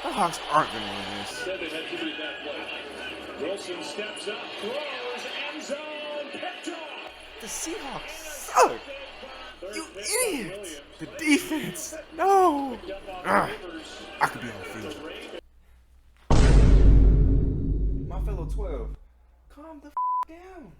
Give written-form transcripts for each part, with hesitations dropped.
The Hawks aren't going to win this. Said it had to be that way. Wilson steps up, throws, end zone, picked off. The Seahawks suck. You idiot. The defense. No. I could be on the field. My fellow 12, calm the f down.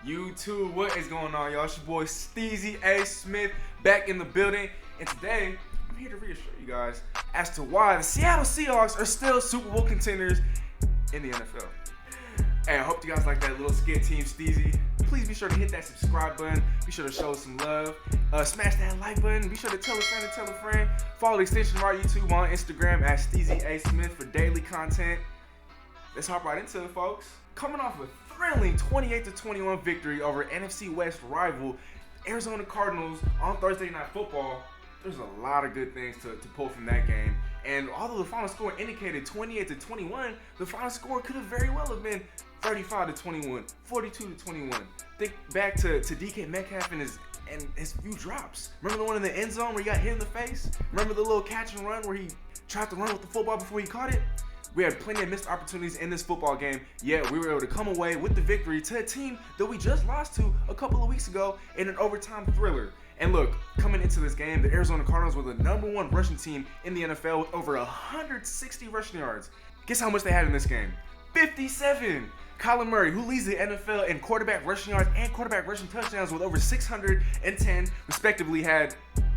YouTube, what is going on, y'all? It's your boy SteezyASmith back in the building, and today I'm here to reassure you guys as to why the Seattle Seahawks are still Super Bowl contenders in the NFL. Hey, I hope you guys like that little skit, Team Steezy. Please be sure to hit that subscribe button. Be sure to show us some love. Smash that like button. Be sure to tell a friend to tell a friend. Follow the extension of our YouTube on Instagram at SteezyASmith for daily content. Let's hop right into it, folks. Coming off a thrilling 28-21 victory over NFC West rival Arizona Cardinals on Thursday Night Football, there's a lot of good things to pull from that game. And although the final score indicated 28-21, the final score could have very well have been 35-21, 42-21. Think back to DK Metcalf and his few drops. Remember the one in the end zone where he got hit in the face? Remember the little catch and run where he tried to run with the football before he caught it? We had plenty of missed opportunities in this football game, yet we were able to come away with the victory to a team that we just lost to a couple of weeks ago in an overtime thriller. And look, coming into this game, the Arizona Cardinals were the #1 rushing team in the NFL with over 160 rushing yards. Guess how much they had in this game? 57! Kyler Murray, who leads the NFL in quarterback rushing yards and quarterback rushing touchdowns with over 610, respectively, had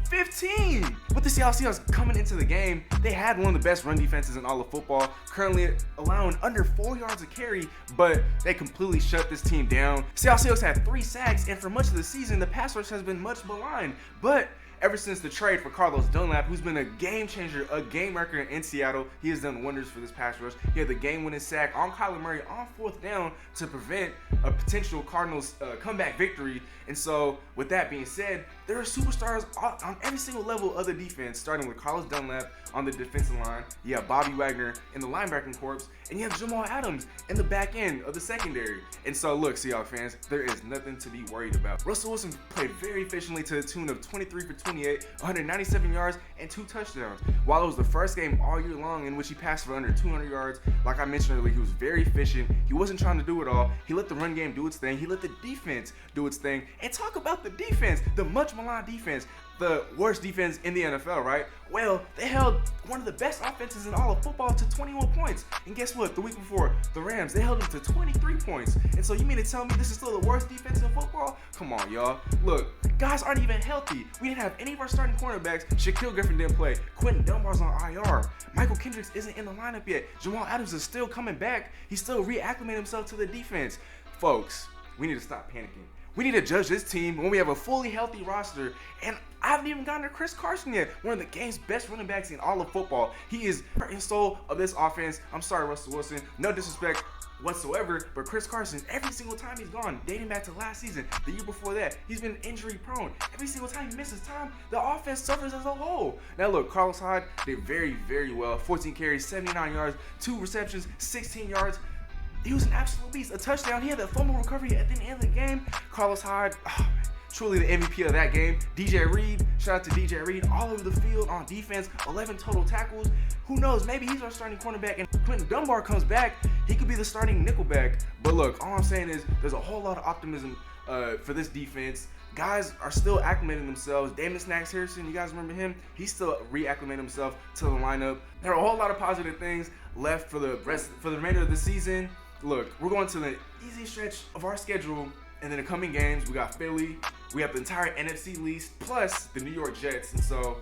15! With the Seattle Seahawks coming into the game, they had one of the best run defenses in all of football, currently allowing under 4 yards a carry, but they completely shut this team down. Seattle Seahawks had 3 sacks, and for much of the season, the pass rush has been much maligned, but ever since the trade for Carlos Dunlap, who's been a game changer, a game wrecker in Seattle, he has done wonders for this pass rush. He had the game-winning sack on Kyler Murray on 4th down to prevent a potential Cardinals comeback victory. And so, with that being said, there are superstars on every single level of the defense, starting with Carlos Dunlap on the defensive line. You have Bobby Wagner in the linebacking corps, and you have Jamal Adams in the back end of the secondary. And so, look, Seahawks fans, there is nothing to be worried about. Russell Wilson played very efficiently to the tune of 23 for 28, 197 yards, and 2 touchdowns. While it was the first game all year long in which he passed for under 200 yards, like I mentioned earlier, he was very efficient. He wasn't trying to do it all. He let the run game do its thing. He let the defense do its thing. And talk about the defense, the much maligned defense, the worst defense in the NFL, right? Well, they held one of the best offenses in all of football to 21 points. And guess what? The week before, the Rams, they held them to 23 points. And so you mean to tell me this is still the worst defense in football? Come on, y'all. Look, guys aren't even healthy. We didn't have any of our starting cornerbacks. Shaquille Griffin didn't play. Quentin Dunbar's on IR. Michael Kendricks isn't in the lineup yet. Jamal Adams is still coming back. He's still reacclimating himself to the defense. Folks, we need to stop panicking. We need to judge this team when we have a fully healthy roster. And I haven't even gotten to Chris Carson yet, one of the game's best running backs in all of football. He is heart and soul of this offense. I'm sorry, Russell Wilson. No disrespect whatsoever, but Chris Carson, every single time he's gone, dating back to last season, the year before that, he's been injury prone. Every single time he misses time, the offense suffers as a whole. Now look, Carlos Hyde did very, very well. 14 carries, 79 yards, 2 receptions, 16 yards. He was an absolute beast. A touchdown. He had that fumble recovery at the end of the game. Carlos Hyde, truly the MVP of that game. DJ Reed, shout out to DJ Reed, all over the field on defense, 11 total tackles. Who knows, maybe he's our starting cornerback, and Quentin Dunbar comes back, he could be the starting nickelback. But look, all I'm saying is there's a whole lot of optimism for this defense. Guys are still acclimating themselves. Damon Snacks Harrison, you guys remember him? He's still reacclimating himself to the lineup. There are a whole lot of positive things left for the remainder of the season. Look, we're going to the easy stretch of our schedule, and in the coming games, we got Philly, we have the entire NFC East, plus the New York Jets. And so,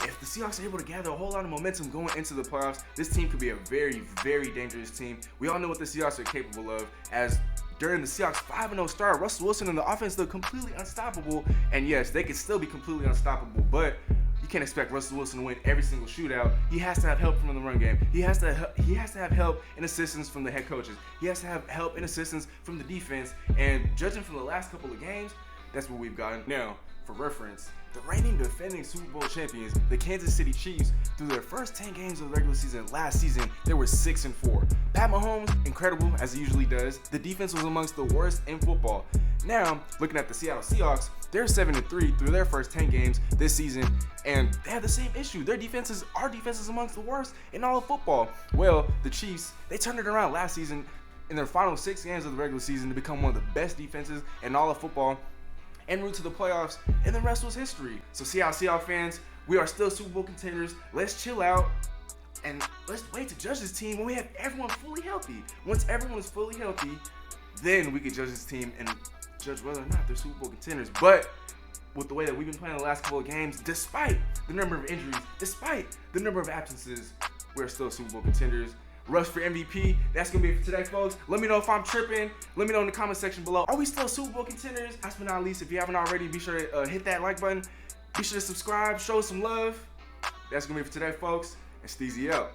if the Seahawks are able to gather a whole lot of momentum going into the playoffs, this team could be a very, very dangerous team. We all know what the Seahawks are capable of, as during the Seahawks 5-0 start, Russell Wilson and the offense look completely unstoppable. And yes, they can still be completely unstoppable, but you can't expect Russell Wilson to win every single shootout. He has to have help from the run game. He has to have help and assistance from the head coaches. He has to have help and assistance from the defense. And judging from the last couple of games, that's what we've gotten. Now, For reference, the reigning defending Super Bowl champions, the Kansas City Chiefs, through their first 10 games of the regular season last season, they were 6-4. Pat Mahomes, incredible as he usually does. The defense was amongst the worst in football. Now, looking at the Seattle Seahawks, they're 7-3 through their first 10 games this season, and they have the same issue. Our defense is amongst the worst in all of football. Well, the Chiefs, they turned it around last season in their final 6 games of the regular season to become one of the best defenses in all of football, en route to the playoffs, and the rest was history. So Seahawks fans, we are still Super Bowl contenders. Let's chill out and let's wait to judge this team when we have everyone fully healthy. Once everyone is fully healthy, then we can judge this team and judge whether or not they're Super Bowl contenders. But with the way that we've been playing the last couple of games, despite the number of injuries, despite the number of absences, we're still Super Bowl contenders. Rush for MVP. That's going to be it for today, folks. Let me know if I'm tripping. Let me know in the comment section below. Are we still Super Bowl contenders? Last but not least, if you haven't already, be sure to hit that like button. Be sure to subscribe. Show some love. That's going to be it for today, folks. And Steezy out.